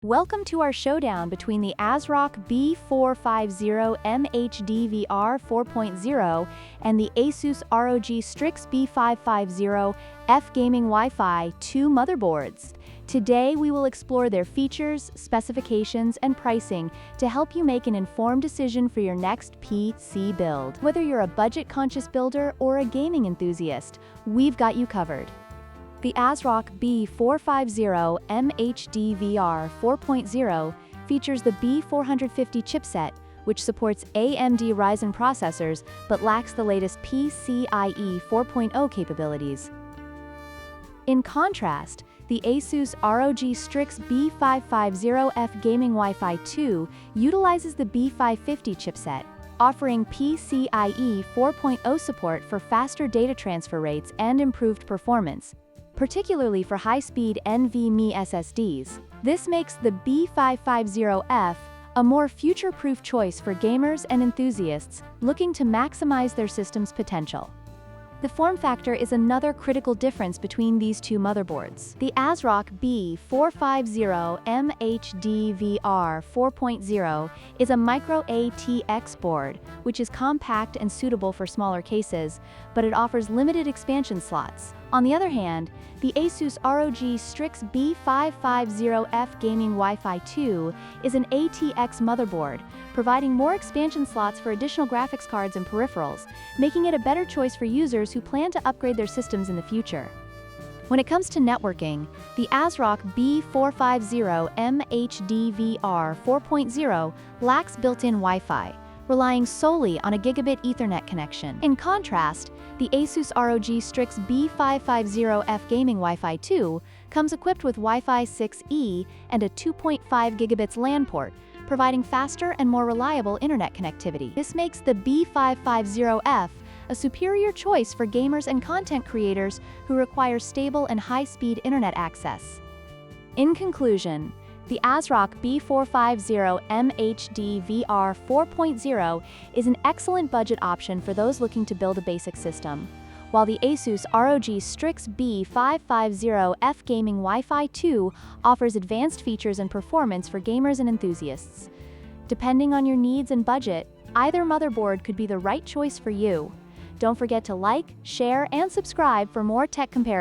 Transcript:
Welcome to our showdown between the ASRock B450M-HDV R4.0 and the Asus ROG Strix B550-F Gaming Wi-Fi 2 motherboards. Today we will explore their features, specifications, and pricing to help you make an informed decision for your next PC build. Whether you're a budget-conscious builder or a gaming enthusiast, we've got you covered. The ASRock B450M-HDV R4.0 features the B450 chipset, which supports AMD Ryzen processors but lacks the latest PCIe 4.0 capabilities. In contrast, the Asus ROG Strix B550F Gaming Wi-Fi 2 utilizes the B550 chipset, offering PCIe 4.0 support for faster data transfer rates and improved performance, particularly for high-speed NVMe SSDs. This makes the B550F a more future-proof choice for gamers and enthusiasts looking to maximize their system's potential. The form factor is another critical difference between these two motherboards. The ASRock B450M-HDV R4.0 is a micro ATX board, which is compact and suitable for smaller cases, but it offers limited expansion slots. On the other hand, the Asus ROG Strix B550F Gaming Wi-Fi 2 is an ATX motherboard, providing more expansion slots for additional graphics cards and peripherals, making it a better choice for users who plan to upgrade their systems in the future. When it comes to networking, the ASRock B450M-HDV R4.0 lacks built-in Wi-Fi, relying solely on a gigabit Ethernet connection. In contrast, the Asus ROG Strix B550F Gaming Wi-Fi 2 comes equipped with Wi-Fi 6E and a 2.5 gigabits LAN port, providing faster and more reliable internet connectivity. This makes the B550F a superior choice for gamers and content creators who require stable and high-speed internet access. In conclusion, the ASRock B450M-HDV R4.0 is an excellent budget option for those looking to build a basic system, while the Asus ROG Strix B550F Gaming Wi-Fi 2 offers advanced features and performance for gamers and enthusiasts. Depending on your needs and budget, either motherboard could be the right choice for you. Don't forget to like, share, and subscribe for more tech comparisons.